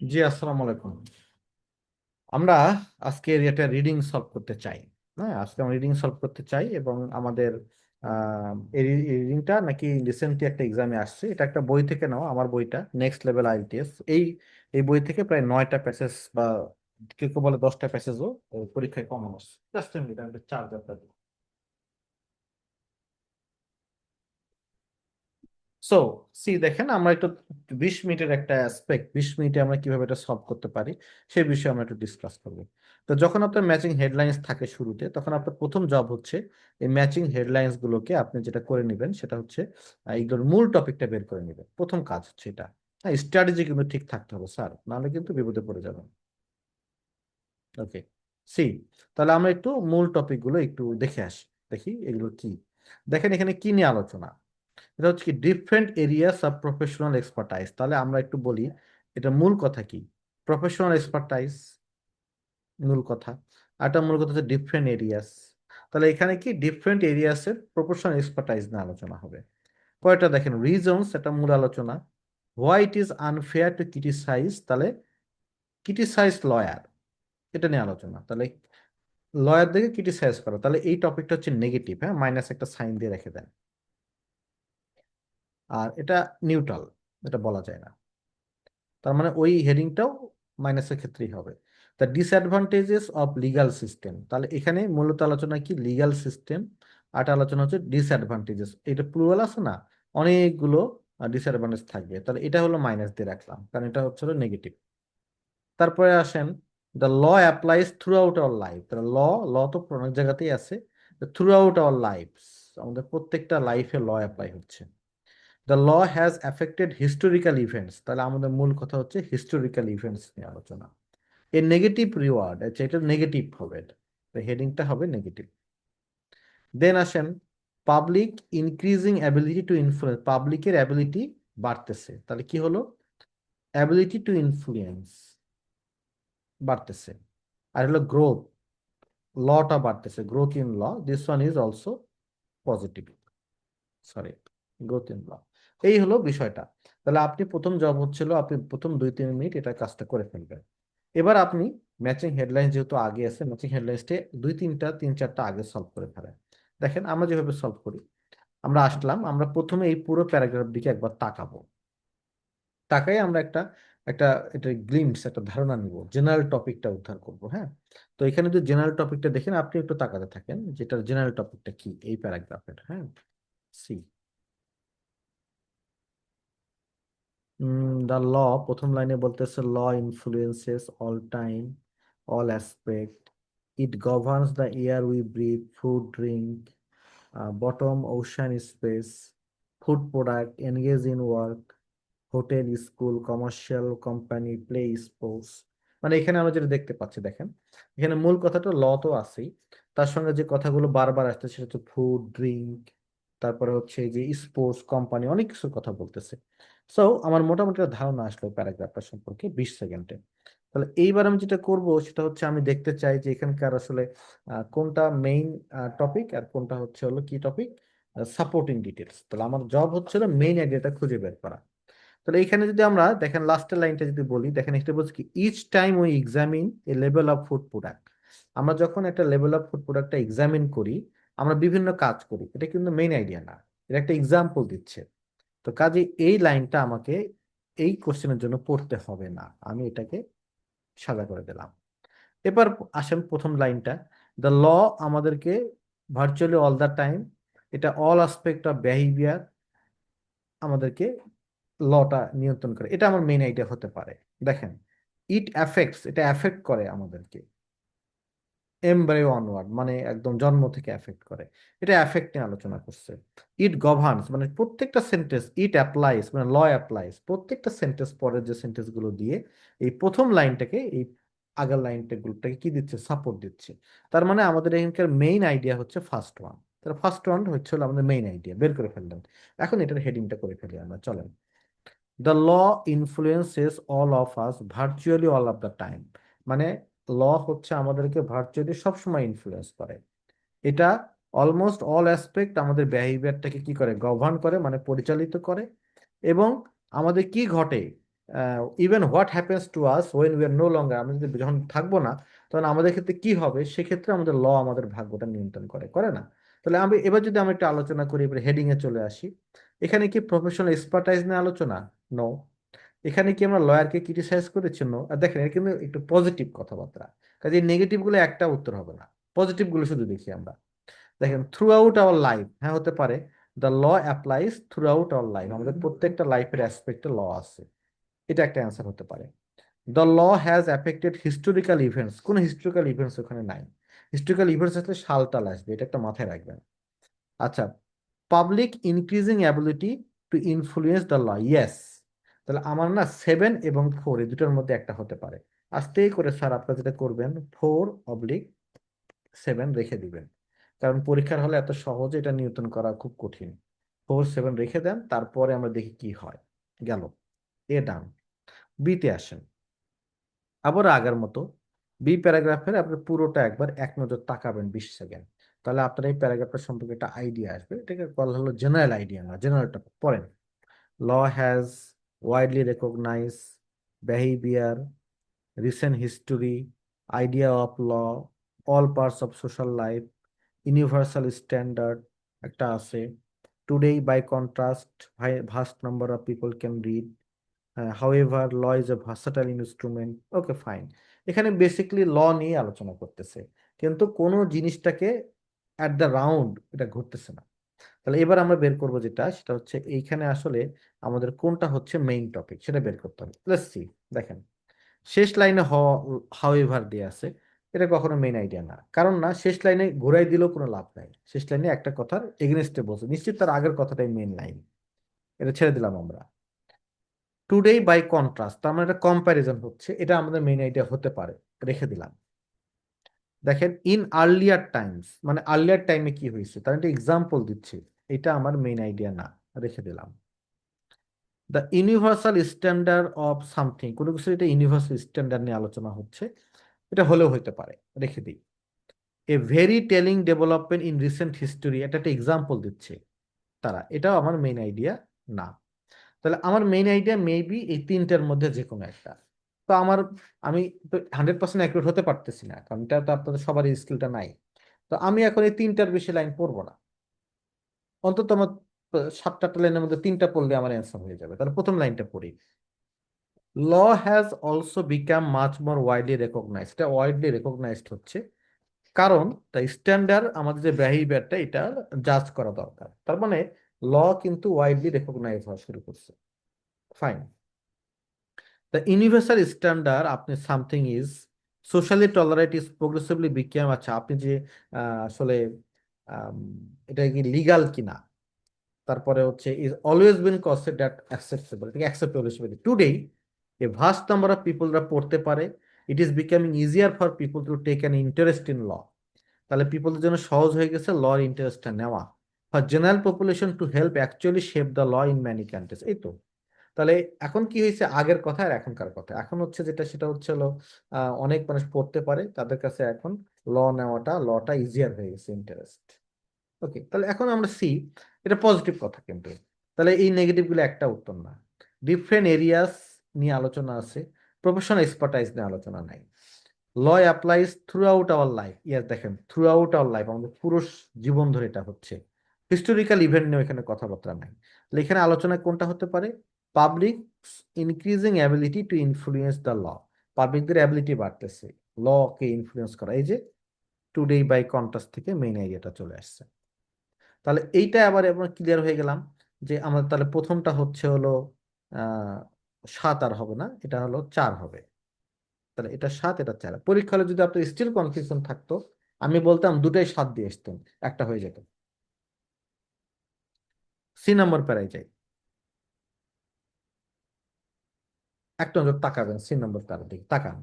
জি, আসসালামু আলাইকুম। আমরা আজকে একটা রিডিং সলভ করতে চাই। হ্যাঁ, আজকে আমরা রিডিং সলভ করতে চাই এবং আমাদের এই রিডিংটা নাকি রিসেন্টলি একটা এক্সামে আসছে। এটা একটা বই থেকে নেওয়া, আমার বইটা নেক্সট লেভেল আইএলটিএস। এই বই থেকে প্রায় 9টা প্যাসেজ বা কেউ কেউ বলে 10টা প্যাসেজও পরীক্ষায় কমন আসছে। জাস্ট মিনিট, আমি চার্জারটা দিই। সো দেখেন, আমরা একটু 20 মিনিটের একটা অ্যাসপেক্ট, 20 মিনিটে আমরা কিভাবে এটা সলভ করতে পারি সেই বিষয়ে আমরা একটু ডিসকাস করবো। তো যখন আপনার ম্যাচিং হেডলাইন্স থাকে শুরুতে, তখন আপনার প্রথম জব হচ্ছে এই ম্যাচিং হেডলাইন্স গুলোকে আপনি যেটা করে নেবেন সেটা হচ্ছে এইগুলোর মূল টপিকটা বের করে নেবেন। প্রথম কাজ হচ্ছে এটা। হ্যাঁ, স্ট্র্যাটেজি কিন্তু ঠিক থাকতে হবে স্যার, নাহলে কিন্তু বিপদে পড়ে যাবেন। ওকে, সি তাহলে আমরা একটু মূল টপিক গুলো একটু দেখে আসি। দেখি এগুলো কি। দেখেন এখানে কি নিয়ে আলোচনা। এটা হচ্ছে কি different areas of professional expertise. তাহলে আমরা একটু বলি এটা মূল কথা কি। প্রফেশনাল এক্সপার্টাইজ মূল কথা, আর এটা মূল কথা হচ্ছে ডিফারেন্ট এরিয়াস। তাহলে এখানে কি ডিফারেন্ট এরিয়াসের প্রফেশনাল এক্সপার্টাইজ নিয়ে আলোচনা হবে। কয়টা দেখেন রিজনস, এটা মূল আলোচনা। Why it is unfair to criticize, তাহলে ক্রিটিসাইজ লয়ার, এটা নিয়ে আলোচনা। তাহলে লয়ার দেখে ক্রিটিসাইজ করা, তাহলে এই টপিকটা হচ্ছে নেগেটিভ। হ্যাঁ, মাইনাস একটা সাইন দিয়ে রেখে দেন। আর এটা নিউট্রাল, এটা বলা যায় না। তার মানে ওই হেডিংটাও মাইনাসের ক্ষেত্রেই হবে। The disadvantages of legal system, তাহলে এখানে মূলত আলোচনা কি লিগাল সিস্টেম, আর একটা আলোচনা হচ্ছে ডিসঅ্যাডভান্টেজেস। এটা প্লুরাল আছে না, অনেকগুলো ডিসঅ্যাডভান্টেজ থাকবে, তাহলে এটা হলো মাইনাস দিয়ে রাখলাম কারণ এটা হচ্ছে নেগেটিভ। তারপরে আসেন the law applies throughout our life. তাহলে ল ল তো অনেক জায়গাতেই আছে, থ্রু আউট আওয়ার লাইফ, আমাদের প্রত্যেকটা লাইফে ল অ্যাপ্লাই হচ্ছে। The law has affected historical events, তাহলে আমাদের মূল কথা হচ্ছে হিস্টোরিক্যাল ইভেন্টস নিয়ে আলোচনা। এর নেগেটিভ রিওয়ার্ড আচ্ছা, এটা নেগেটিভ হবে, হেডিংটা হবে নেগেটিভ। দেন আসেন public increasing ability to influence, পাবলিকের অ্যাবিলিটি বাড়তেছে, তাহলে কি হলো অ্যাবিলিটি টু ইনফ্লুয়েন্স বাড়তেছে। আর হলো গ্রোথ, লটা বাড়তেছে, growth in law, this one is also positive. Sorry, growth in law. এই হলো বিষয়টা। তাহলে আপনি প্রথম জব হচ্ছিল আপনি প্রথম 2-3 মিনিট এটা কাজটা করে ফেলবেন। এবার আপনি ম্যাচিং হেডলাইন যেহেতু আগে আছে, ম্যাচিং হেডলাইন্সটা 2-3টা 3-4টা আগে সলভ করে ফেলেন। দেখেন আমরা যেভাবে সলভ করি, আমরা আসলাম, আমরা প্রথমে এই পুরো প্যারাগ্রাফ দিকে একবার তাকাবো। তাকাই আমরা একটা একটা এটা গ্লিমস, একটা ধারণা নিব, জেনারেল টপিকটা উদ্ধার করব। হ্যাঁ, তো এখানে যদি জেনারেল টপিকটা দেখেন, আপনি একটু তাকাতে থাকেন যেটা জেনারেল টপিকটা কি এই প্যারাগ্রাফের। হ্যাঁ, সি দ্য ল, প্রথম লাইনে বলতেছে law influences all time, all aspect, it governs the air we breathe, food drink, bottom ocean space, food product, engage in work, hotel, school, commercial company, play, sports. মানে এখানে আমরা যেটা দেখতে পাচ্ছি দেখেন, এখানে মূল কথাটা ল তো আছেই, তার সঙ্গে যে কথাগুলো বারবার আসছে সেটা হচ্ছে ফুড ড্রিঙ্ক, তারপরে হচ্ছে যে স্পোর্টস কোম্পানি, অনেক কিছুর কথা বলতেছে। সো আমার মোটামুটি একটা ধারণা আসলো প্যারাগ্রাফটা সম্পর্কে 20 সেকেন্ডে। তাহলে এইবার আমি যেটা করব সেটা হচ্ছে আমি দেখতে চাই যে এখানকার আসলে কোনটা মেইন টপিক আর কোনটা হচ্ছে হলো কি টপিক, সাপোর্টিং ডিটেলস। তাহলে আমার জব হচ্ছে মেইন আইডিয়াটা খুঁজে বের করা। তাহলে এখানে যদি আমরা দেখেন লাস্টের লাইনটা যদি বলি, দেখেন এটা বলছে কি each time we examine a level of food product. আমরা যখন একটা লেভেল অফ ফুড প্রোডাক্টটা এক্সামিন করি, আমরা বিভিন্ন কাজ করি, এটা কিন্তু মেইন আইডিয়া না, এটা একটা এক্সাম্পল দিচ্ছে। তো কাজে এই লাইনটা আমাকে এই কোশ্চেনের জন্য পড়তে হবে না, আমি এটাকে সাজা করে দিলাম। এবার আসেন প্রথম লাইনটা, দ্য ল আমাদেরকে ভার্চুয়ালি অল দ্য টাইম, এটা অল আসপেক্ট অফ বিহেভিয়ার আমাদেরকে লটা নিয়ন্ত্রণ করে, এটা আমার মেইন আইডিয়া হতে পারে। দেখেন ইট অ্যাফেক্টস, এটা অ্যাফেক্ট করে আমাদেরকে, এমব্রায়ো অনওয়ার্ড মানে একদম জন্ম থেকে অ্যাফেক্ট করে, এটা অ্যাফেক্ট নিয়ে আলোচনা করছে। ইট গভর্নস মানে প্রত্যেকটা সেন্টেন্স, ইট অ্যাপ্লাইজ মানে ল অ্যাপ্লাইজ, প্রত্যেকটা সেন্টেন্স পরের যে সেন্টেন্স গুলো দিয়ে এই প্রথম লাইনটাকে এই আগের লাইনটা গুলোটাকে কি দিচ্ছে, সাপোর্ট দিচ্ছে। তার মানে আমাদের এখানকার মেইন আইডিয়া হচ্ছে ফার্স্ট ওয়ান। তাহলে ফার্স্ট ওয়ান হচ্ছে হলো আমাদের মেইন আইডিয়া, বের করে ফেললাম। এখন এটার হেডিংটা করে ফেলি আমরা, চলেন। The law influences all of us virtually all of the time, মানে ল হচ্ছে আমাদেরকে ভার্চুয়ালি সবসময় ইনফ্লুয়েন্স করে। এটা অলমোস্ট অল অ্যাসপেক্ট আমাদের বিহেভিয়ারটাকে কি করে, গভর্ন করে মানে পরিচালিত করে। এবং আমাদের কি ঘটে, even what happens to us when we are no longer, আমরা যদি যখন থাকবো না তখন আমাদের ক্ষেত্রে কি হবে, সেক্ষেত্রে আমাদের ল আমাদের ভাগ্যটা নিয়ন্ত্রণ করে, করে না? তাহলে আমি এবার যদি আমরা একটু আলোচনা করি, এবার হেডিং এ চলে আসি। এখানে কি প্রফেশনাল এক্সপার্টাইজ নিয়ে আলোচনা? নো। এখানে কি আমরা লয়ারকে ক্রিটিসাইজ করেছি? নো। আর দেখেন এটা কিন্তু একটু পজিটিভ কথাবার্তা, কাজে নেগেটিভ গুলো একটা উত্তর হবে না, পজিটিভ গুলো শুধু দেখি আমরা। দেখেন থ্রু আউট আওয়ার লাইফ, হ্যাঁ হতে পারে। The law applies throughout our life, আমাদের প্রত্যেকটা লাইফের অ্যাসপেক্টে ল আছে, এটা একটা অ্যান্সার হতে পারে। The law has affected historical events, কোন হিস্টোরিক্যাল ইভেন্টস ওখানে নাই। হিস্টোরিক্যাল ইভেন্টস আসলে সালটাল আসবে, এটা একটা মাথায় রাখবেন। আচ্ছা, public increasing ability to influence the law, yes. তাহলে আমার না 7 এবং 4 এই দুটোর মধ্যে একটা হতে পারে। আস্তেই করে স্যার আপনারা যেটা করবেন, 4/7 রেখে দিবেন, কারণ পরীক্ষার হলে এত সহজে এটা নিয়ন্ত্রণ করা খুব কঠিন। 4/7 রেখে দেন, তারপরে আমরা দেখি কি হয়। গেল, এ ডান। বিতে আসেন, আবার আগের মতো বি প্যারাগ্রাফের আপনি পুরোটা একবার এক নজর তাকাবেন 20 সেকেন্ড, তাহলে আপনার এই প্যারাগ্রাফের সম্পর্কে একটা আইডিয়া আসবে। এটাকে বলা হলো জেনারেল আইডিয়া, না জেনারেল টপিক। পড়েন, law has widely recognise behaviour, recent history, idea of law, all parts of social life, universal standard একটা আছে, today by contrast vast number of people can read, however law is a versatile instrument. Okay fine. এখানে basically law নিয়ে আলোচনা করতেছে, কিন্তু কোনো জিনিসটাকে at the round এটা ঘুরতেছে না। তাহলে এবার আমরা বের করবো যেটা, সেটা হচ্ছে এইখানে আসলে আমাদের কোনটা হচ্ছে মেইন টপিক সেটা বের করতে হবে। Let's see. দেখেন, শেষ লাইনে হাউএভার দিয়ে আছে, এটা কখনো মেইন আইডিয়া না, কারণ না শেষ লাইনে ঘুরাই দিলেও কোনো লাভ নাই। শেষ লাইনে একটা কথার এগেনস্টে বলছে, নিশ্চিত তার আগের কথাটাই মেইন লাইন, এটা ছেড়ে দিলাম আমরা। টুডে বাই কন্ট্রাস্ট, তার মানে এটা কম্প্যারিজন হচ্ছে, এটা আমাদের মেইন আইডিয়া হতে পারে, রেখে দিলাম। দেখেন ইন আর্লিয়ার টাইমস, মানে আর্লিয়ার টাইমে কি হয়েছে তার একটা এক্সাম্পল দিচ্ছে, এটা আমার মেইন আইডিয়া না, রেখে দিলাম। The universal standard of something, কোনো কিছু এটা ইউনিভার্সাল স্ট্যান্ডার্ড নিয়ে আলোচনা হচ্ছে, এটা হলেও হতে পারে, রেখে দিই। A very telling development in recent history, এটা একটা এক্সাম্পল দিচ্ছে তারা, এটাও আমার মেইন আইডিয়া না। তাহলে আমার মেইন আইডিয়া মেবি এই তিনটার মধ্যে যে কোনো একটা। তো আমার, আমি তো 100% অ্যাকুরেট হতে পারতেছি না, কারণ এটা তো আপনাদের সবারই স্কিলটা নাই। তো আমি এখন এই তিনটার বেশি লাইন পড়বো না, অন্তত আমার 7-8টা লাইনের মধ্যে তিনটা পড়লে আমার অ্যান্সার হয়ে যাবে। তাহলে প্রথম লাইনটা পড়ি, law has also become much more widely recognised, এটা ওয়াইডলি রেকগনাইজড হচ্ছে কারণ দ্য স্ট্যান্ডার্ড, আমাদের যে বিহেভিয়ারটা এটা জাজ করা দরকার, তার মানে ল কিন্তু ওয়াইডলি রেকগনাইজ হওয়া শুরু করছে। ফাইন। দ্য ইউনিভার্সাল স্ট্যান্ডার্ড আপনি something is socially tolerate is progressively became, আচ্ছা আপনি যে আসলে আম, এটা কি লিগাল কিনা, তারপরে হচ্ছে is always been considered acceptable, এটাকে অ্যাকসেপ্টেবল হিসেবে today a vast number of পিপলরা পড়তে পারে, it is becoming easier for people to take an interest in law, তাহলে পিপলদের জন্য সহজ হয়ে গেছে লর ইন্টারেস্টটা নেওয়া, for general population to help actually shape the law in many countries. এই তো। তাহলে এখন কি হয়েছে, আগের কথা আর এখনকার কথা, এখন হচ্ছে যেটা সেটা হচ্ছে হলো অনেক মানুষ পড়তে পারে, তাদের কাছে এখন ল নেওয়াটা, লটা ইজিয়ার হয়ে গেছে, ইন্টারেস্ট। ওকে, তাহলে এখন আমরা সি, এটা পজিটিভ কথা কিন্তু, তাহলে এই নেগেটিভ গুলো একটা উত্তর না। ডিফারেন্ট এরিয়াস নিয়ে আলোচনা আছে, প্রফেশনাল এক্সপার্টাইজ নিয়ে আলোচনা নাই। Law applies throughout our life, yes দেখেন থ্রু আউট আওয়ার লাইফ, আমাদের পুরো জীবন ধরে এটা হচ্ছে। হিস্টোরিক্যাল ইভেন্ট নিয়ে এখানে কথাবার্তা নাই, তাহলে এখানে আলোচনা কোনটা হতে পারে, public increasing ability to influence the law, পাবলিকদের অ্যাবিলিটি বাড়তেছে ল কে ইনফ্লুয়েন্স করা, এই যে টুডে বাই কন্ট্রাস্ট থেকে মেইন আইডিয়াটা চলে আসছে। তাহলে এইটা আবার আমরা ক্লিয়ার হয়ে গেলাম যে আমাদের তাহলে প্রথমটা হচ্ছে হলো 7 আর হবে না, এটা হলো 4 হবে। তাহলে এটা 7, এটা 4। পরীক্ষা হলে যদি আপনার স্টিল কনফিউশন থাকতো, আমি বলতাম দুটাই 7 দিয়ে আসতেন, একটা হয়ে যেত। সি নম্বর প্যারায় যাই, একটা নজর তাকাবেন সি নম্বর প্যারার দিকে তাকান।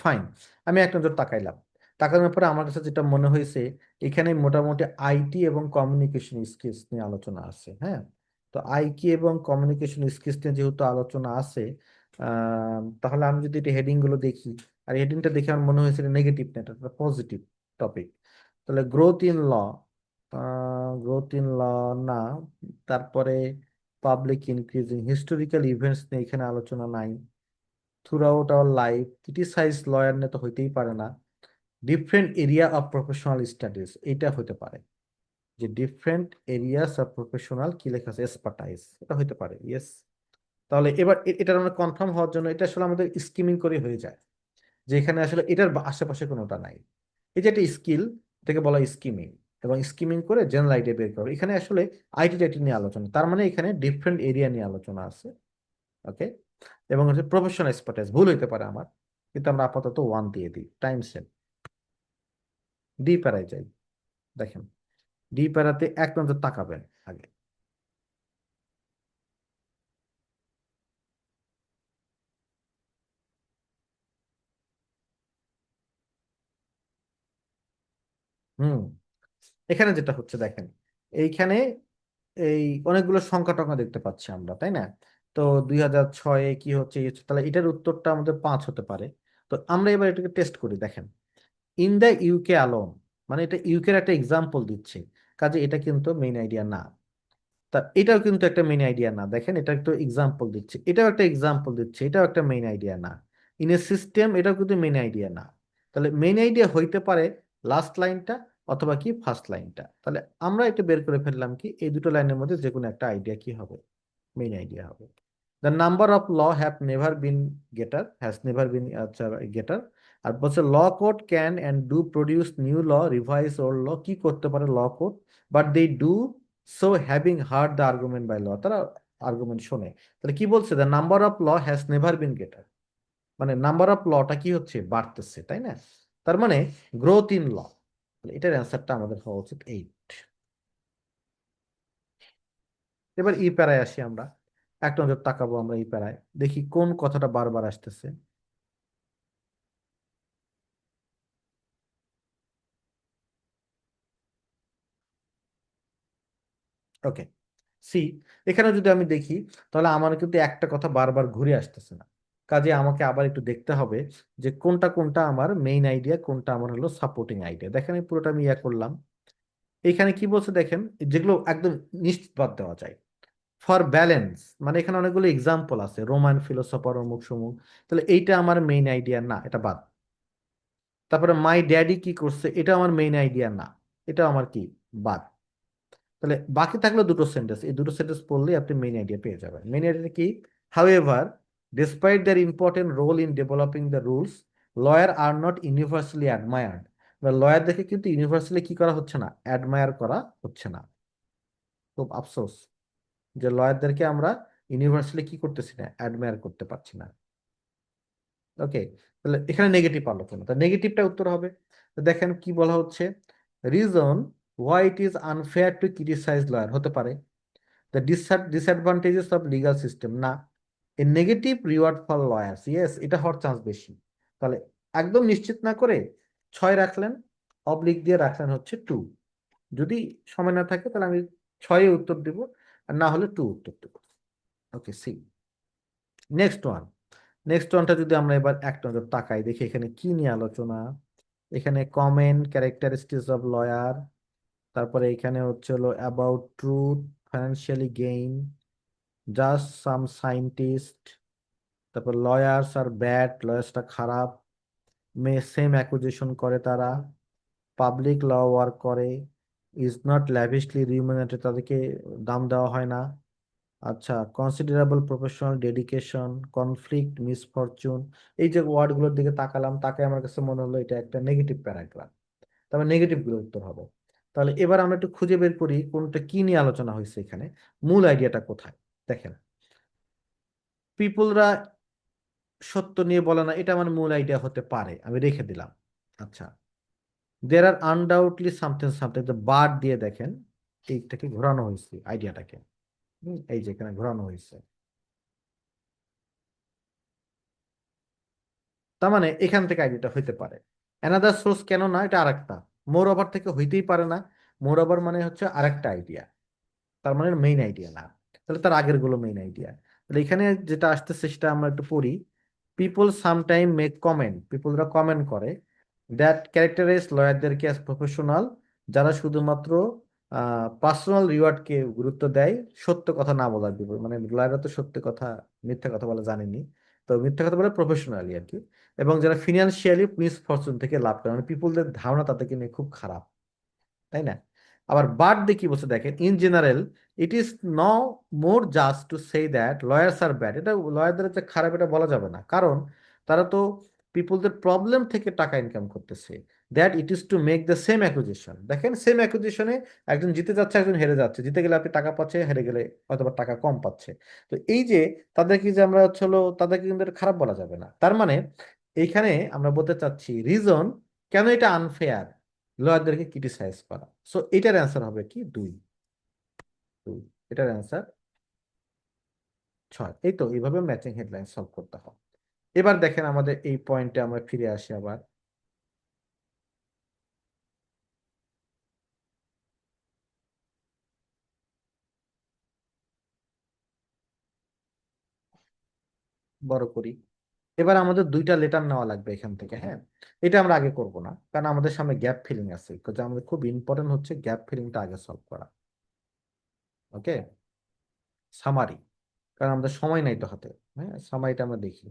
ফাইন, আমি এক নজর তাকাইলাম, তাকানোর পরে আমার কাছে যেটা মনে হয়েছে, এখানে মোটামুটি আইটি এবং কমিউনিকেশন স্কিলস নিয়ে আলোচনা আছে। হ্যাঁ, তো আইটি এবং কমিউনিকেশন স্কিলস নিয়ে যেহেতু আলোচনা আছে, তাহলে আমি যদি এটা হেডিং গুলো দেখি, আর হেডিংটা দেখে আমার মনে হয়েছিল নেগেটিভ না, এটা পজিটিভ টপিক। তাহলে গ্রোথ ইন ল না। তারপরে পাবলিক ইনক্রিজিং, হিস্টোরিক্যাল ইভেন্টস নিয়ে এখানে আলোচনা নাই। Throughout our life, criticise lawyer নিয়ে তো হইতেই পারে না। Different area of professional studies, এটা হতে পারে যে ডিফারেন্ট এরিয়াস অফ প্রফেশনাল কি লেখা আছে, এক্সপার্টাইজ, এটা হতে পারে, ইয়েস। তাহলে এবার এটার আমরা কনফার্ম হওয়ার জন্য এটা আসলে আমাদের স্কিমিং করে হয়ে যায়, যে এখানে আসলে এটার আশেপাশে কোনোটা নাই। এই যে একটা স্কিল, এটাকে বলা স্কিমিং, এবং স্কিমিং করে জেনারেল আইডিয়া বের করো। এখানে আসলে আইটি টাইটি নিয়ে আলোচনা, তার মানে এখানে ডিফারেন্ট এরিয়া নিয়ে আলোচনা আছে। ওকে, এবং হচ্ছে প্রফেশনাল এক্সপার্টাইজ, ভুল হইতে পারে আমার, কিন্তু আমরা আপাতত ওয়ান দিয়ে দিই। Time save. ডি প্যারায় যাই, দেখেন ডি প্যারাতে এক নজর তাকাবেন আগে। হুম, এখানে যেটা হচ্ছে দেখেন, এইখানে এই অনেকগুলো সংখ্যা টংখ্যা দেখতে পাচ্ছি আমরা, তাই না? তো 2006 কি হচ্ছে, এই হচ্ছে, তাহলে এটার উত্তরটা আমাদের 5 হতে পারে। তো আমরা এবার এটাকে টেস্ট করি, দেখেন ইন দ্য ইউকে অ্যালোন, মানে এটা ইউকের একটা এক্সাম্পল দিচ্ছে, কাজে এটা কিন্তু মেইন আইডিয়া না। তা এটাও কিন্তু একটা মেইন আইডিয়া না, দেখেন এটা একটা এক্সাম্পল দিচ্ছে, এটাও একটা এক্সাম্পল দিচ্ছে, এটাও একটা মেইন আইডিয়া না। ইন এ সিস্টেম, এটাও কিন্তু মেইন আইডিয়া না। তাহলে মেইন আইডিয়া হইতে পারে লাস্ট লাইনটা অথবা কি ফার্স্ট লাইনটা। তাহলে আমরা এটা বের করে ফেললাম কি এই দুটো লাইনের মধ্যে যে কোনো একটা আইডিয়া কি হবে, মেইন আইডিয়া হবে। The number of law have never been greater, has never been, আচ্ছা, গেটার। আর বলছে law code can and do produce new law, revise old law, কি করতে পারে law code, but they do so having heard the argument by law, তারা argument শোনে। তাহলে কি বলছে, the number of law has never been greater, মানে number of লটা কি হচ্ছে, বাড়তেছে, তাই না? তার মানে গ্রোথ ইন ল, এটার অ্যান্সারটা আমাদের হওয়া উচিত 8। এবার ই প্যারায় আসি আমরা, এক নজর তাকাবো আমরা ই প্যারায়, দেখি কোন কথাটা বারবার আসতেছে। ওকে, সি, এখানে যদি আমি দেখি তাহলে আমার কিন্তু একটা কথা বারবার ঘুরে আসতেছে না, কাজে আমাকে আবার একটু দেখতে হবে যে কোনটা কোনটা আমার মেইন আইডিয়া, কোনটা আমার হলো সাপোর্টিং আইডিয়া। দেখেন এই পুরোটা আমি ইয়া করলাম। এখানে কি বলছে দেখেন, যেগুলো একদম নিশ্চিত বাদ দেওয়া যায়, ফর ব্যালেন্স, মানে এখানে অনেকগুলো এক্সাম্পল আছে, রোমান ফিলোসফার অমুক সমুক, তাহলে এইটা আমার মেইন আইডিয়া না, এটা বাদ। তারপরে মাই ড্যাডি কি করছে, এটা আমার মেইন আইডিয়া না, এটা আমার কি, বাদ। তাহলে বাকি থাকলো দুটো সেন্টেন্স, এই দুটো সেন্টেন্স পড়লেই আপনি মেইন আইডিয়া পেয়ে যাবেন। মেইন আইডিয়া কি, however despite their important role in developing the rules, lawyer are not universally admired, বা লয়ারদেরকে কিন্তু ইউনিভার্সালি কি করা হচ্ছে না, অ্যাডমায়ার করা হচ্ছে না। খুব আফসোস যে লয়ারদেরকে আমরা ইউনিভার্সালি কি করতেছি না, অ্যাডমায়ার করতে পারছি না। ওকে, তাহলে এখানে নেগেটিভ আলোচনা, তা নেগেটিভটা উত্তর হবে। তো দেখেন কি বলা হচ্ছে, reason why it is unfair to criticise lawyer, হতে পারে। The disadvantages of legal system, না। A negative reward for lawyers, yes, এটা হওয়ার চান্স বেশি। তাহলে একদম নিশ্চিত না করে 6 রাখলেন, অবলিক দিয়ে রাখলেন হচ্ছে 2। যদি সময় না থাকে তাহলে আমি 6 উত্তর দিব, আর না হলে 2 উত্তর দেব। ওকে, সি। নেক্সট ওয়ান, নেক্সট ওয়ানটা যদি আমরা এবার এক নজর তাকাই, দেখি এখানে কি নিয়ে আলোচনা। এখানে কমন ক্যারেক্টারিস্টিক্স অফ লয়ার, তারপরে এখানে হচ্ছে হলো about truth, financially gain, just some scientist, তারপর লয়ার্স আর ব্যাড, লয়ার্সটা খারাপ, সেম অ্যাকুজেশন করে তারা, পাবলিক ল ওয়ার্ক করে, ইজ নট ল্যাভিশলি রিমুনারেটেড, তাদেরকে দাম দেওয়া হয় না। আচ্ছা, considerable professional dedication, conflict, misfortune, এই যে ওয়ার্ডগুলোর দিকে তাকালাম, তাকে আমার কাছে মনে হলো এটা একটা নেগেটিভ প্যারাগ্রাফ, তবে নেগেটিভ গুলো উত্তর হবে। তাহলে এবার আমরা একটু খুঁজে বের করি কোনটা কি নিয়ে আলোচনা হয়েছে এখানে, মূল আইডিয়াটা কোথায়। দেখেন, পিপুলরা সত্য নিয়ে বলে না, এটা আমার মূল আইডিয়া হতে পারে, আমি রেখে দিলাম। আচ্ছা, দের আর আনডাউটলি সামথিং সামথিং, বাদ দিয়ে দেখেন এইটাকে ঘোরানো হয়েছে আইডিয়াটাকে। এই যে এখানে ঘোরানো হয়েছে, তার মানে এখান থেকে আইডিয়াটা হইতে পারে। অ্যানাদার সোর্স কেন না, এটা আরেকটা, মোর ওভার থেকে হইতেই পারে না। মোর ওভার মানে হচ্ছে আরেকটা আইডিয়া, তার মানে মেইন আইডিয়া না। তাহলে তার আগের গুলো মেইন আইডিয়া। তাহলে এখানে যেটা আসতেছে সেটা আমরা একটু পড়ি। পিপল সামটাইম মেক কমেন্ট, পিপলরা কমেন্ট করে দ্যাট ক্যারেক্টারাইজ লয়ারদেরকে অ্যাজ প্রফেশনাল, যারা শুধুমাত্র পার্সোনাল রিওয়ার্ডকে গুরুত্ব দেয়, সত্য কথা না বলার বিপরীতে। মানে লয়াররা তো সত্য কথা মিথ্যা কথা বলে জানেনি, তো মিথ্যা কথা বলে প্রফেশনালি আর কি। এবং যারা ফিনান্সিয়ালি মিসফরচুন থেকে লাভ করে, মানে পিপলদের ধারণা তাদেরকে নিয়ে খুব খারাপ, তাই না? আবার বার্ড দিয়ে কি বলছে দেখেন, in general it is no more just to say that lawyers are bad. এটা লয়ারদের যে খারাপ এটা বলা যাবে না, কারণ তারা তো পিপলদের প্রবলেম থেকে টাকা ইনকাম করতেছে। That it is to make the same acquisition. দেখেন সেম অ্যাকুজিশনে একজন জিতে যাচ্ছে, একজন হেরে যাচ্ছে। জিতে গেলে আপনি টাকা পাচ্ছে, হেরে গেলে হয়তো বা টাকা কম পাচ্ছে। তো এই যে তাদেরকে যে আমরা হচ্ছে হলো তাদেরকে কিন্তু এটা খারাপ বলা যাবে না। তার মানে এইখানে আমরা বলতে চাচ্ছি রিজন কেন এটা আনফেয়ার লয়ারদেরকে ক্রিটিসাইজ করা। সো এটার অ্যান্সার হবে কি, দুই। দুই, এটার অ্যান্সার ছয়। এই তো এইভাবে ম্যাচিং হেডলাইন সলভ করতে হবে। এবার দেখেন আমাদের এই পয়েন্টে আমরা ফিরে আসি আবার। বড় করি। এবার আমাদের দুইটা লেটার নেওয়া লাগবে এখান থেকে, হ্যাঁ। এটা আমরা আগে করব না, কারণ আমাদের সামনে গ্যাপ ফিলিং আছে, কারণ আমাদের খুব ইম্পর্টেন্ট হচ্ছে গ্যাপ ফিলিংটা আগে সলভ করা। ওকে, সামারি, কারণ আমাদের সময় নাই তো হাতে। হ্যাঁ, সামারিটা আমরা দেখি।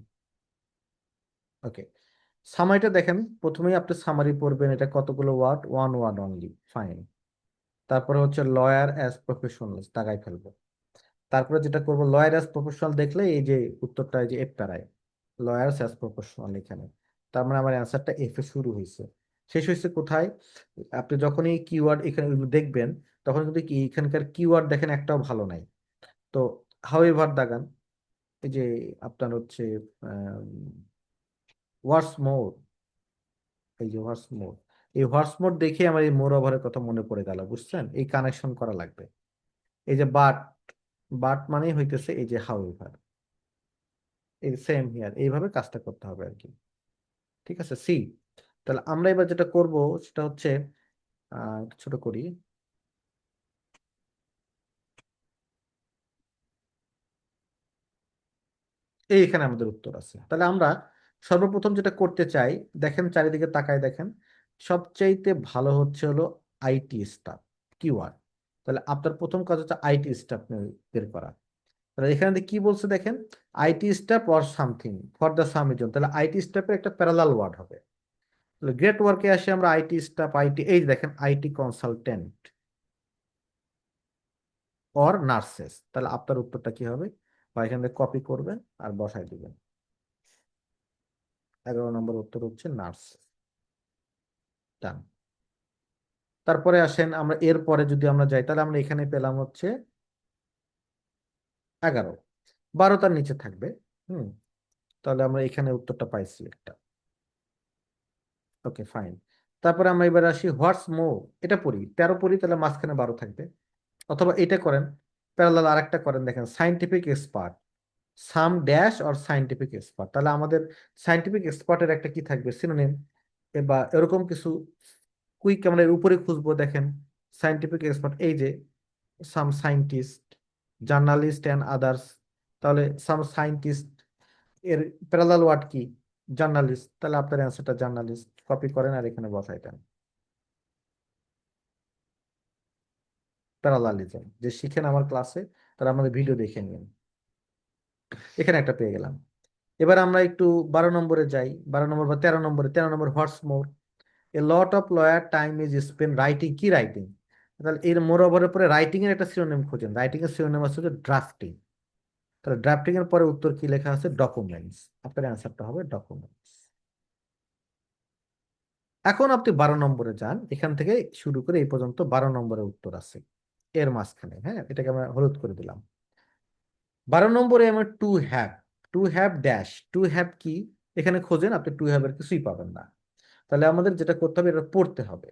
ওকে, সামারিটা দেখেন, প্রথমেই আপনি সামারি পড়বেন, এটা কতগুলো word, one word only, fine. তারপরে হচ্ছে লয়ার অ্যাজ প্রফেশনাল, দাগাই ফেলবো। তারপরে যেটা করবো, লয়ার অ্যাজ প্রফেশনাল দেখলে এই যে উত্তরটা, এই যে এফ প্যারায় লয়ার্স অ্যাজ প্রফেশনাল এখানে। তার মানে আমার অ্যান্সারটা এফ এ শুরু হয়েছে। শেষ হয়েছে কোথায়? আপনি যখনই কিওয়ার্ড এখানে দেখবেন, তখন কিন্তু কি এখানকার কিওয়ার্ড দেখেন একটাও ভালো নাই। তো হাউএভার দাগান, এই যে আপনার হচ্ছে ওয়ার্স মোর, এই যে হোয়াটস মোর, এই হোয়াটস মোর দেখে আমার এই মোর ওভারের কথা মনে পড়ে গেল, বুঝছেন? এই কানেকশন করা লাগবে। এই যে বাট, বাট মানেই হইতেছে এই যে হাউ এভার, এই সেম হিয়ার, এইভাবে কাজটা করতে হবে আর কি। ঠিক আছে, সি। তাহলে আমরা এবার যেটা করব সেটা হচ্ছে একটু ছোট করি। এইখানে আমাদের উত্তর আছে। তাহলে আমরা সর্বপ্রথম যেটা করতে চাই, দেখেন চারিদিকে তাকায় দেখেন, সবচাইতে ভালো হচ্ছে হলো আইটি স্টাফ কিওয়ার্ড। তাহলে আপনার প্রথম কাজ হচ্ছে আইটি স্টাফ বের করা। তাহলে এখানে কি বলছে দেখেন, IT staff or something for the some reason, তাহলে আইটি স্টাফের একটা প্যারালাল ওয়ার্ড হবে। তাহলে গ্রেট ওয়ার্কে আসি আমরা, আইটি স্টাফ, আইটি, এই দেখেন আইটি কনসালটেন্ট অর নার্সেস। তাহলে আপনার উত্তরটা কি হবে, বা এখান থেকে কপি করবেন আর বসাই দিবেন। 11 নম্বর উত্তর হচ্ছে নার্স। ডান। তারপরে আসেন আমরা এর পরে যদি আমরা যাই, তাহলে আমরা এখানে পেলাম হচ্ছে 11, 12 তার নিচে থাকবে। হুম, তাহলে আমরা এখানে উত্তরটা পাইছি একটা। ওকে, ফাইন। তারপরে আমরা এবার আসি হোয়াটস মোর, এটা পড়ি 13 পড়ি, তাহলে মাঝখানে 12 থাকবে। অথবা এটা করেন, প্যারালাল আরেকটা করেন, দেখেন scientific expert, some dash or scientific expert. তাহলে আমাদের সাইন্টিফিক এক্সপার্টের একটা কি থাকবে, সিনোনিম, বা এরকম কিছু। কুইক আমরা এর উপরে খুঁজবো, দেখেন সাইন্টিফিক এক্সপার্ট, এই যে সাম সাইন্টিস্ট, জার্নালিস্ট অ্যান্ড আদার্স। তাহলে সাম সাইন্টিস্ট এর প্যারালাল ওয়ার্ড কি, জার্নালিস্ট। তাহলে আপনার অ্যান্সারটা জার্নালিস্ট, কপি করেন আর এখানে বসাই দেন। প্যারালালিজম যে শিখেন আমার ক্লাসে, তারা আমাদের ভিডিও দেখে নিন। এখানে একটা পেয়ে গেলাম। এবার আমরা একটু 12 নম্বরে যাই, 12 নম্বর বা 13 নম্বরে। 13 নম্বর what's more, a lot of lawyer time is spend writing, কি রাইটিং? তাহলে এর মোর ওভারের পরে রাইটিং এর একটা শিরোনাম খোঁজেন, রাইটিং এর শিরোনাম আছে হচ্ছে ড্রাফটিং। তাহলে ড্রাফটিং এর পরে উত্তর কি লেখা আছে, ডকুমেন্টস। আপনার অ্যান্সারটা হবে ডকুমেন্টস। এখন আপনি 12 নম্বরে যান, এখান থেকে শুরু করে এই পর্যন্ত 12 নম্বরের উত্তর আছে এর মাঝখানে, হ্যাঁ, এটাকে আমরা হলুদ করে দিলাম। 12 নম্বরে আমার to have, to have dash, to have কি, এখানে খোঁজেন, আপনি টু হ্যাভ এর কিছুই পাবেন না। তাহলে আমাদের যেটা করতে হবে, এটা পড়তে হবে।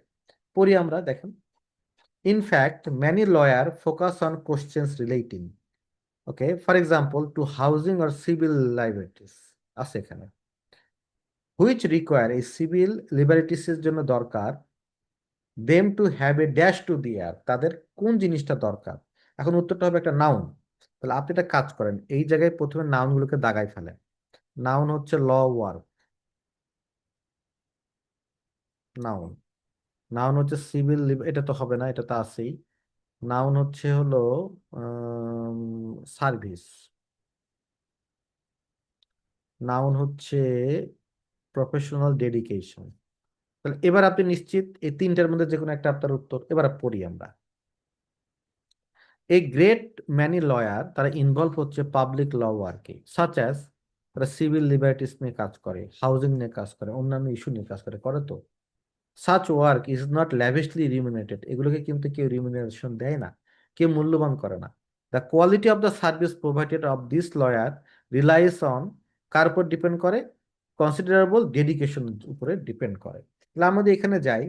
পড়ি আমরা, দেখেন, in fact many lawyer focus on questions relating, okay, for example to housing or civil liabilities আছে এখানে, which require a civil liberties এর জন্য দরকার them to have a dash to the air, তাদের কোন জিনিসটা দরকার। এখন উত্তরটা হবে একটা নাউন, তাহলে আপনি একটা কাজ করেন, এই জায়গায় প্রথমে নাউন গুলোকে দাগাই ফেলেন। নাউন হচ্ছে ল, ওয়ার্ক। নাউন নাউন হচ্ছে সিভিল, এটা তো হবে না, এটা তো আছেই। নাউন হচ্ছে হলো সার্ভিস। নাউন হচ্ছে প্রফেশনাল ডেডিকেশন। তাহলে এবার আপনি নিশ্চিত এই তিনটার মধ্যে যে কোনো একটা আপনার উত্তর। এবার পড়ি আমরা। এই গ্রেট ম্যানি লয়ার তারা ইনভলভ হচ্ছে পাবলিক ল ওয়ার্কে, সাচ অ্যাজ তারা সিভিল লিবার্টিস নিয়ে কাজ করে, হাউজিং নিয়ে কাজ করে, অন্যান্য ইস্যু নিয়ে কাজ করে, করে তো। Such work is not lavishly remunerated, এগুলোকে কিন্তু কেউ রিমিউনারেশন দেয় না, কেউ মূল্যবান করে না। The quality of the service provided of this lawyer relies on, কার উপর ডিপেন্ড করে? কনসিডারেবল ডেডিকেশন উপরে ডিপেন্ড করে। তাহলে আমাদের এখানে যাই।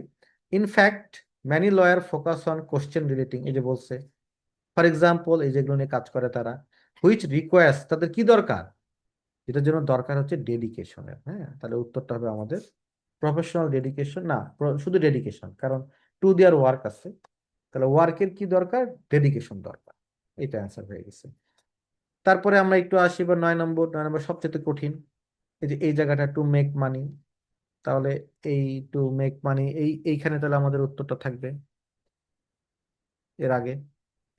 In fact many lawyer focus on question relating, এই যে বলছে ফর এক্সাম্পল, এই যেগুলো নিয়ে কাজ করে তারা, হুইচ রিকোয়ার্স, তাদের কি দরকার? এটার জন্য দরকার হচ্ছে ডেডিকেশনের। হ্যাঁ, তাহলে উত্তরটা হবে আমাদের প্রফেশনাল ডেডিকেশন না, শুধু ডেডিকেশন, কারণ টু দেয়ার ওয়ার্ক আছে। তাহলে ওয়ার্কের কি দরকার? ডেডিকেশন দরকার। এটা অ্যান্সার হয়ে গেছে। তারপরে আমরা একটু আসি বা 9 নম্বর। 9 নম্বর সবচেয়ে কঠিন। এই যে এই জায়গাটা টু মেক মানি। তাহলে এই টু মেক মানি, এইখানে তাহলে আমাদের উত্তরটা থাকবে এর আগে,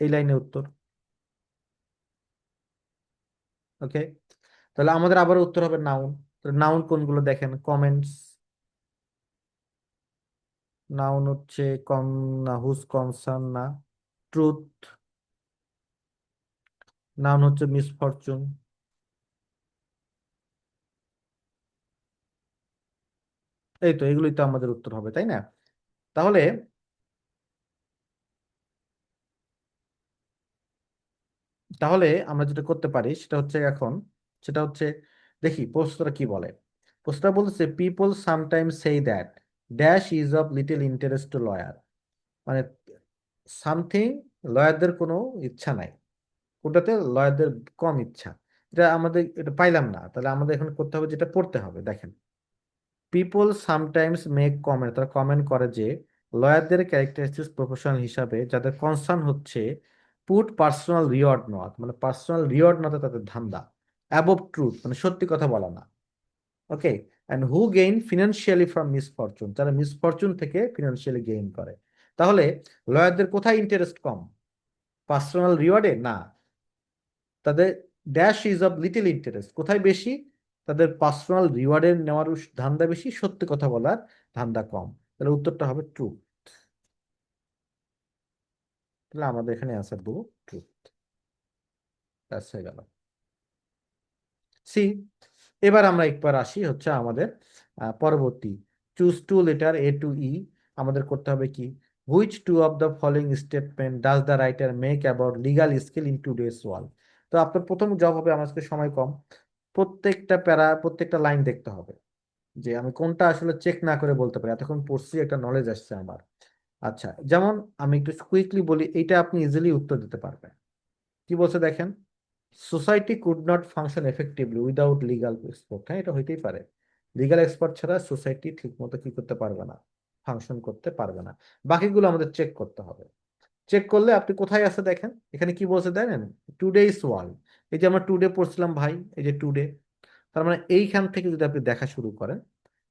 এই লাইনে উত্তর। ওকে, তাহলে আমাদের আবার উত্তর হবে নাউন। নাউন কোনগুলো দেখেন, কমেন্টস। নাউন হচ্ছে কন, না হুজ কনসার্ন, না ট্রুথ। নাউন হচ্ছে মিসফরচুন। এই তো, এগুলোই তো আমাদের উত্তর হবে, তাই না? তাহলে তাহলে আমরা যেটা করতে পারি সেটা হচ্ছে এখন, সেটা হচ্ছে দেখি প্রশ্নটা কি বলে। প্রশ্নটা বলতেছে পিপল সামটাইমস সেই that dash is of little interest to lawyer, মানে সামথিং, লয়ারদের কোনো ইচ্ছা নাই, ওটাতে লয়ারদের কম ইচ্ছা। এটা আমাদের, এটা পাইলাম না, তাহলে আমাদের এখন করতে হবে, যেটা পড়তে হবে দেখেন। পিপল সামটাইমস মেক কমেন্ট, তারা কমেন্ট করে যে লয়ারদের ক্যারেক্টারিস্টিক্স প্রফেশনাল হিসাবে যাদের কনসার্ন হচ্ছে পুট পার্সোনাল রিওয়ার্ড নট, মানে পার্সোনাল রিওয়ার্ড নট তাদের ধান্দা, অ্যাবভ ট্রুথ মানে সত্যি কথা বলা না। Okay, and who gain financially from misfortune, যারা মিসফরচুন থেকে ফিনান্সিয়ালি গেইন করে। তাহলে লয়ারদের কোথায় ইন্টারেস্ট কম? পার্সোনাল রিওয়ার্ডে না, তাদের dash is of little interest কোথায় বেশি? তাদের পার্সোনাল রিওয়ার্ডের নেওয়ার ধান্দা বেশি, সত্যি কথা বলার ধান্দা কম। তাহলে উত্তরটা হবে ট্রু। তাহলে আমাদের এখানে অ্যান্সার দেবো ট্রু। ব্যাস হয়ে গেল। সি, এবার আমরা একবার আসি হচ্ছে আমাদের পরবর্তী, choose two letter A to E. আমাদের করতে হবে কি, which two of the following statement does the writer make about legal skill in today's world. তো আপনার প্রথম জব হবে, আমার আজকে সময় কম, প্রত্যেকটা প্যারা প্রত্যেকটা লাইন দেখতে হবে, যে আমি কোনটা আসলে চেক না করে বলতে পারি, এতক্ষণ পড়ছি, একটা নলেজ আসছে আমার। আচ্ছা, যেমন আমি একটু কুইকলি বলি, এইটা আপনি ইজিলি উত্তর দিতে পারবেন। কি বলছে দেখেন, society could not function effectively without legal expert. হ্যাঁ, এটা হইতেই পারে, লিগাল এক্সপার্ট ছাড়া সোসাইটি ঠিক মতো কি করতে পারবে না, ফাংশন করতে পারবে না। বাকিগুলো আমাদের চেক করতে হবে। চেক করলে আপনি কোথায় আছে দেখেন, এখানে কি বলছে দেখেন, টুডে ইজ ওয়ার্ল্ড। এই যে আমরা টুডে পড়ছিলাম ভাই, এই যে টুডে, তার মানে এইখান থেকে যদি আপনি দেখা শুরু করেন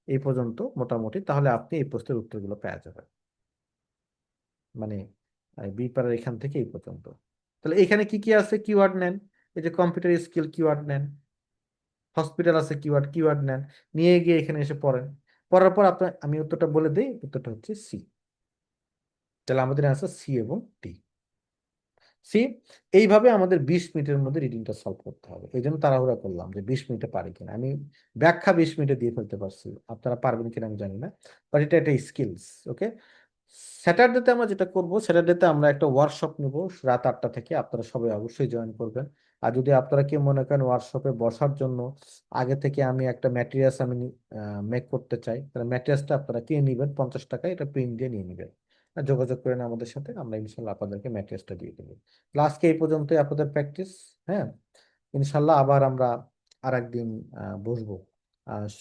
এই পর্যন্ত মোটামুটি, তাহলে আপনি এই প্রশ্নের উত্তরগুলো পেয়ে যাবেন। মানে বি পাড়ার এখান থেকে এই পর্যন্ত। তাহলে এখানে কি কি আছে, কিওয়ার্ড নেন। এই যে কম্পিউটার স্কিল, কিওয়ার্ড নেন। হসপিটাল আছে, কিওয়ার্ড, কিওয়ার্ড নেন, নিয়ে গিয়ে এখানে এসে পড়েন। পড়ার পর আপনার আমি উত্তরটা বলে দিই, উত্তরটা হচ্ছে সি। তাহলে আমাদের অ্যান্সার সি এবং ডি। সি। এইভাবে আমাদের 20 মিনিটের মধ্যে রিডিংটা সলভ করতে হবে, এই জন্য তাড়াহুড়া করলাম যে 20 মিনিটে পারি কিনা। আমি ব্যাখ্যা 20 মিনিটে দিয়ে ফেলতে পারছি, আপনারা পারবেন কিনা আমি জানি না, বাট এটা একটা স্কিলস। ওকে, স্যাটারডেতে আমরা যেটা করব, স্যাটারডেতে আমরা একটা ওয়ার্কশপ নেব রাত 8টা থেকে, আপনারা সবাই অবশ্যই জয়েন করবেন। আর যদি আপনারা কেউ মনে করেন ওয়ার্কশপে বসার জন্য আগে থেকে আমি একটা ম্যাটেরিয়ালস আমি মেক করতে চাই, তাহলে ম্যাটেরিয়ালসটা আপনারা কিনে নেবেন 50 টাকা, এটা প্রিন্ট দিয়ে নিয়ে নেবেন। আর যোগাযোগ করেন আমাদের সাথে, আমরা ইনশাল্লাহ আপনাদেরকে ম্যাটেরিয়ালসটা দিয়ে দেবো। ক্লাসকে এই পর্যন্তই আপনাদের প্র্যাকটিস। হ্যাঁ, ইনশাল্লাহ আবার আমরা আর একদিন বসবো,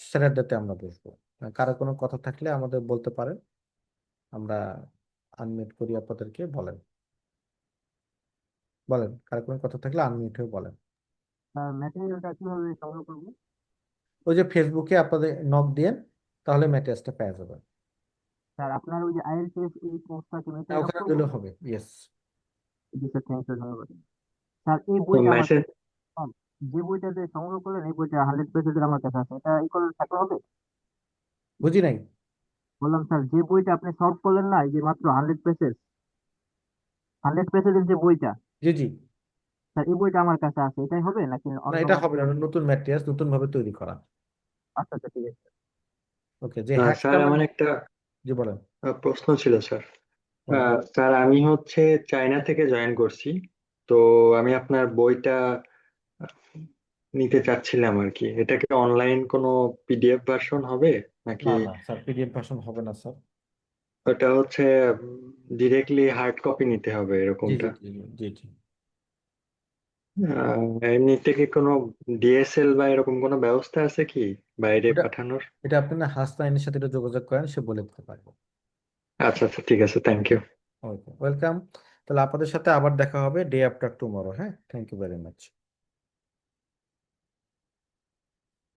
স্যাটারডেতে আমরা বসবো। কারো কোনো কথা থাকলে আমাদের বলতে পারেন, আমরা আনমিউট করি আপনাদেরকে, বলেন। বলেন, কার কোনো কথা থাকলে আনমিউট হয়ে বলেন। ম্যাটেরিয়ালটা কিভাবে সংগ্রহ করবো? ওই যে ফেসবুকে আপনাদের নক দিয়েন, তাহলে ম্যাটেরিয়ালসটা পেয়ে যাবেন। স্যার আপনার ওই যে আইএলটিএস এই কোর্সটা কি হ্যাঁ, মেসেজ নক ওখানে করবো? দিলেও হবে, ইয়েস। জি স্যার, থ্যাংক ইউ, ধন্যবাদ। স্যার এই তো বইটা আমার মেসেজ কাছে, যে বইটা দিয়ে সংগ্রহ করলেন এই বইটা 100 পেজের আমার কাছে আছে, এটা ই করে থাকলে হবে? বুঝি নাই। বললাম স্যার, যে বইটা আপনি সলভ করলেন না, এই যে মাত্র 100 পেজের, 100 পেজের যে বইটা, জি জি। স্যার এই বইটা আমার কাছে আছে, এটাই হবে নাকি না, অন্য? এটা হবে না, নতুন ম্যাটেরিয়ালস নতুন ভাবে তৈরি করা। আচ্ছা আচ্ছা, ঠিক আছে। ওকে, যে হ্যাকটা স্যার আমরা। আমার একটা জি বলেন। প্রশ্ন ছিল স্যার। বলেন। স্যার আমি হচ্ছে চায়না থেকে জয়েন করছি। তো আমি আপনার বইটা আহ, নিতে চাচ্ছিলাম আর কি। এটা কি অনলাইন কোনো পিডিএফ ভার্সন হবে নাকি না না স্যার, পিডিএফ ভার্সন হবে না স্যার। ওটা হচ্ছে ডিরেক্টলি হার্ড কপি নিতে হবে জি জি এরকমটা? জি জি জি। এমনিতে কি কোনো ডিএসএল বা এরকম কোনো ব্যবস্থা আছে কি বাইরে ওটা, পাঠানোর? এটা আপনি না হাসনাইনের সাথে এটা যোগাযোগ করেন, সে বলে দিতে পারবে। আচ্ছা আচ্ছা, ঠিক আছে, থ্যাংক ইউ। Okay, welcome. তাহলে আপনাদের সাথে আবার দেখা হবে ডে আফটার টুমরো। হ্যাঁ, থ্যাংক ইউ ভেরি মাচ।